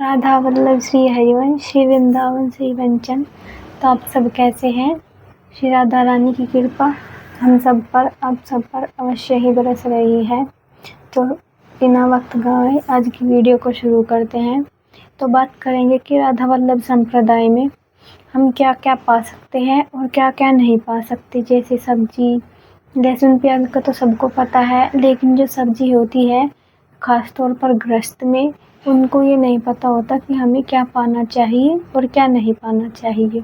राधा वल्लभ श्री हरिवंश श्री वृंदावन श्री वंचन। तो आप सब कैसे हैं? श्री राधा रानी की कृपा हम सब पर, आप सब पर अवश्य ही बरस रही है। तो बिना वक्त गवाए आज की वीडियो को शुरू करते हैं। तो बात करेंगे कि राधा वल्लभ संप्रदाय में हम क्या क्या पा सकते हैं और क्या क्या नहीं पा सकते। जैसे सब्जी, लहसुन प्याज का तो सबको पता है, लेकिन जो सब्जी होती है ख़ास तौर पर गृहस्थ में, उनको ये नहीं पता होता कि हमें क्या पाना चाहिए और क्या नहीं पाना चाहिए।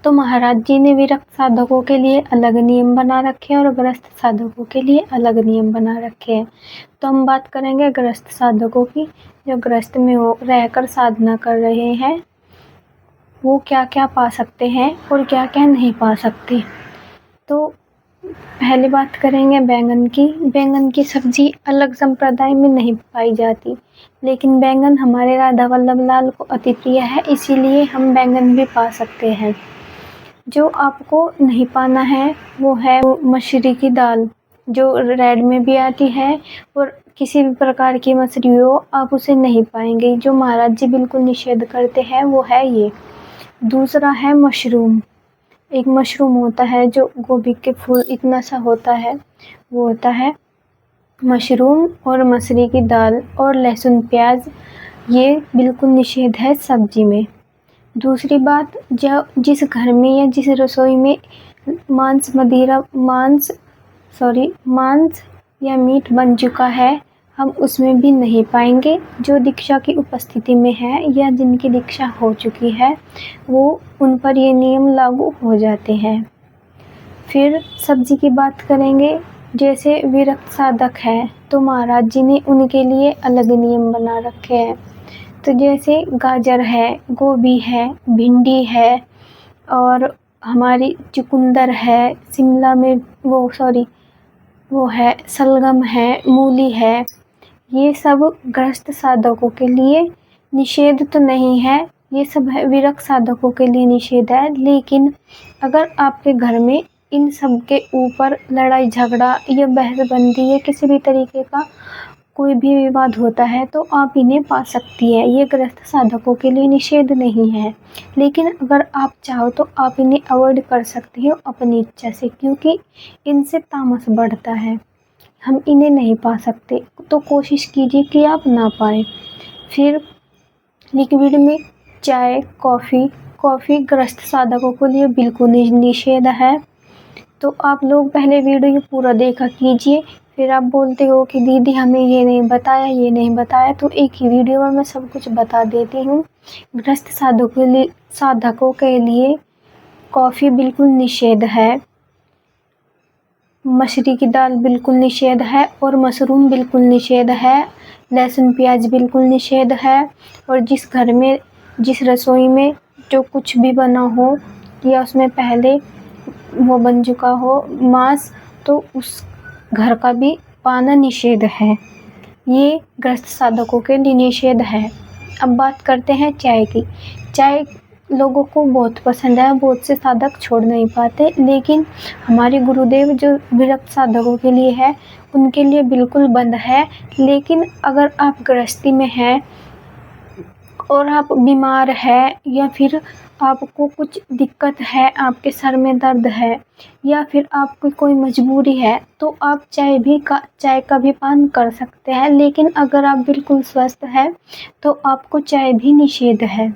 तो महाराज जी ने विरक्त साधकों के लिए अलग नियम बना रखे हैं और गृहस्थ साधकों के लिए अलग नियम बना रखे हैं। तो हम बात करेंगे गृहस्थ साधकों की, जो गृहस्थ में रहकर साधना कर रहे हैं, वो क्या क्या पा सकते हैं और क्या क्या नहीं पा सकते। तो पहले बात करेंगे बैंगन की। बैंगन की सब्जी अलग संप्रदाय में नहीं पाई जाती, लेकिन बैंगन हमारे राधा वल्लभ लाल को अति प्रिय है, इसीलिए हम बैंगन भी पा सकते हैं। जो आपको नहीं पाना है वो है मसूरी की दाल, जो रेड में भी आती है, और किसी भी प्रकार की मसूरी हो आप उसे नहीं पाएंगे। जो महाराज जी बिल्कुल निषेध करते हैं वो है ये। दूसरा है मशरूम। एक मशरूम होता है जो गोभी के फूल इतना सा होता है, वो होता है मशरूम। और मसूरी की दाल और लहसुन प्याज ये बिल्कुल निषेध है सब्जी में। दूसरी बात, जिस घर में या जिस रसोई में मांस या मीट बन चुका है, हम उसमें भी नहीं पाएंगे। जो दीक्षा की उपस्थिति में है या जिनकी दीक्षा हो चुकी है, वो उन पर ये नियम लागू हो जाते हैं। फिर सब्जी की बात करेंगे। जैसे विरक्त साधक है तो महाराज जी ने उनके लिए अलग नियम बना रखे हैं। तो जैसे गाजर है, गोभी है, भिंडी है, और हमारी चुकंदर है, शिमला में वो है, सलगम है, मूली है, ये सब गृहस्थ साधकों के लिए निषेध तो नहीं है, ये सब है विरक्त साधकों के लिए निषेध है। लेकिन अगर आपके घर में इन सब के ऊपर लड़ाई झगड़ा या बहस बनती है, किसी भी तरीके का कोई भी विवाद होता है, तो आप इन्हें पा सकती है। ये गृहस्थ साधकों के लिए निषेध नहीं है, लेकिन अगर आप चाहो तो आप इन्हें अवॉइड कर सकती हो अपनी इच्छा से, क्योंकि इनसे तामस बढ़ता है, हम इन्हें नहीं पा सकते। तो कोशिश कीजिए कि आप ना पाएँ। फिर लिक्विड में चाय, कॉफ़ी गृहस्थ साधकों के लिए बिल्कुल निषेध है। तो आप लोग पहले वीडियो पूरा देखा कीजिए। फिर आप बोलते हो कि दीदी हमें ये नहीं बताया, तो एक ही वीडियो में मैं सब कुछ बता देती हूँ। गृहस्थ साधकों के लिए कॉफ़ी बिल्कुल निषेध है, मसूरी की दाल बिल्कुल निषेध है, और मशरूम बिल्कुल निषेध है, लहसुन प्याज बिल्कुल निषेध है। और जिस घर में, जिस रसोई में जो कुछ भी बना हो या उसमें पहले वो बन चुका हो मांस, तो उस घर का भी पाना निषेध है। ये गृहस्थ साधकों के लिए निषेध है। अब बात करते हैं चाय की। चाय लोगों को बहुत पसंद है, बहुत से साधक छोड़ नहीं पाते, लेकिन हमारे गुरुदेव जो विरक्त साधकों के लिए है, उनके लिए बिल्कुल बंद है। लेकिन अगर आप गृहस्थी में हैं और आप बीमार है, या फिर आपको कुछ दिक्कत है, आपके सर में दर्द है, या फिर आपकी कोई मजबूरी है, तो आप चाय का भी पान कर सकते हैं। लेकिन अगर आप बिल्कुल स्वस्थ हैं तो आपको चाय भी निषेध है,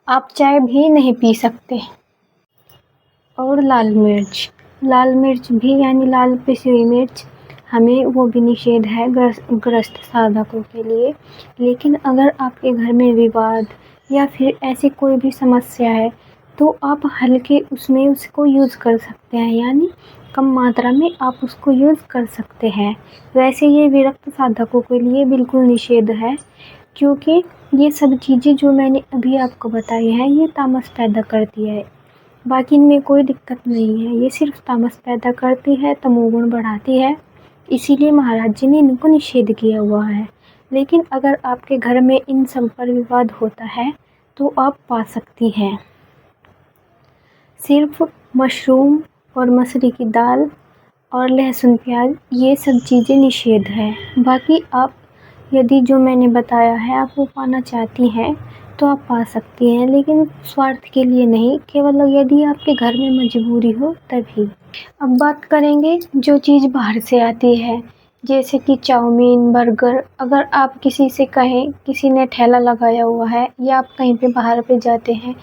आप चाय भी नहीं पी सकते। और लाल मिर्च भी, यानी लाल पिसी हुई मिर्च, हमें वो भी निषेध है गृहस्थ साधकों के लिए। लेकिन अगर आपके घर में विवाद या फिर ऐसी कोई भी समस्या है, तो आप हल्के उसमें उसको यूज़ कर सकते हैं, यानी कम मात्रा में आप उसको यूज़ कर सकते हैं। वैसे ये विरक्त साधकों के लिए बिल्कुल निषेध है, क्योंकि ये सब चीज़ें जो मैंने अभी आपको बताई हैं, ये तामस पैदा करती है। बाकी इनमें कोई दिक्कत नहीं है, ये सिर्फ तामस पैदा करती है, तमोगुण बढ़ाती है, इसीलिए महाराज जी ने इनको निषेध किया हुआ है। लेकिन अगर आपके घर में इन सब पर विवाद होता है तो आप पा सकती हैं। सिर्फ मशरूम और मसूरी की दाल और लहसुन प्याज, ये सब चीज़ें निषेध है। बाकी आप यदि जो मैंने बताया है आप वो पाना चाहती हैं तो आप पा सकती हैं, लेकिन स्वार्थ के लिए नहीं, केवल यदि आपके घर में मजबूरी हो तभी। अब बात करेंगे जो चीज़ बाहर से आती है, जैसे कि चाउमीन, बर्गर। अगर आप किसी से कहें, किसी ने ठेला लगाया हुआ है या आप कहीं पे बाहर पे जाते हैं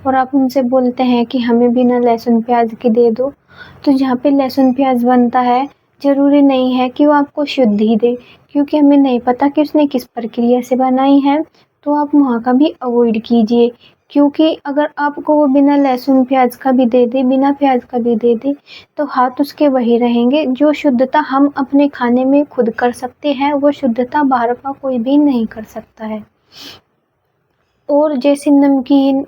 और आप उनसे बोलते हैं कि हमें बिना लहसुन प्याज के दे दो, तो जहाँ पे लहसुन प्याज बनता है ज़रूरी नहीं है कि वो आपको शुद्ध ही दे, क्योंकि हमें नहीं पता कि उसने किस प्रक्रिया से बनाई है। तो आप वहाँ का भी अवॉइड कीजिए, क्योंकि अगर आपको वो बिना लहसुन प्याज का भी दे दे, बिना प्याज का भी दे दे, तो हाथ उसके वही रहेंगे। जो शुद्धता हम अपने खाने में खुद कर सकते हैं वो शुद्धता बाहर का कोई भी नहीं कर सकता है। और जैसे नमकीन,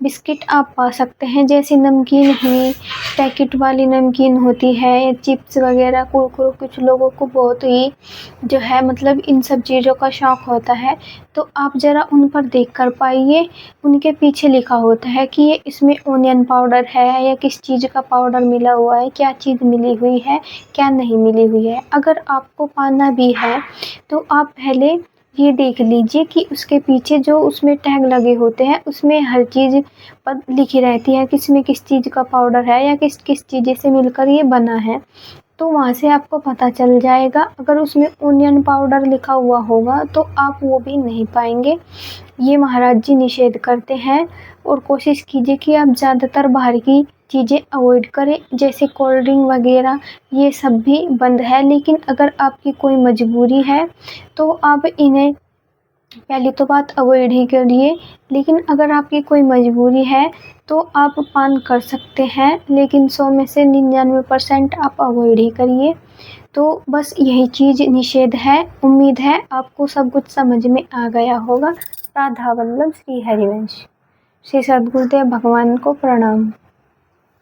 बिस्किट आप पा सकते हैं। जैसे नमकीन है, पैकेट वाली नमकीन होती है या चिप्स वगैरह, कुरकुरे। कुछ लोगों को बहुत ही जो है मतलब इन सब चीज़ों का शौक़ होता है, तो आप ज़रा उन पर देख कर पाइए, उनके पीछे लिखा होता है कि ये इसमें ओनियन पाउडर है या किस चीज़ का पाउडर मिला हुआ है, क्या चीज़ मिली हुई है, क्या नहीं मिली हुई है। अगर आपको पाना भी है तो आप पहले ये देख लीजिए कि उसके पीछे जो उसमें टैग लगे होते हैं उसमें हर चीज़ पर लिखी रहती है किसमें किस चीज़ का पाउडर है या किस किस चीज़ से मिलकर ये बना है, तो वहाँ से आपको पता चल जाएगा। अगर उसमें ओनियन पाउडर लिखा हुआ होगा तो आप वो भी नहीं पाएंगे। ये महाराज जी निषेध करते हैं और कोशिश कीजिए कि आप ज़्यादातर बाहर की चीज़ें अवॉइड करें, जैसे कोल्ड ड्रिंक वगैरह ये सब भी बंद है। लेकिन अगर आपकी कोई मजबूरी है तो आप इन्हें पहली तो बात अवॉइड ही करिए, लेकिन अगर आपकी कोई मजबूरी है तो आप पान कर सकते हैं, लेकिन 100 में से 99% आप अवॉइड ही करिए। तो बस यही चीज़ निषेध है। उम्मीद है आपको सब कुछ समझ में आ गया होगा। राधा वल्लभ श्री हरिवंश। श्री सद्गुरुदेव भगवान को प्रणाम।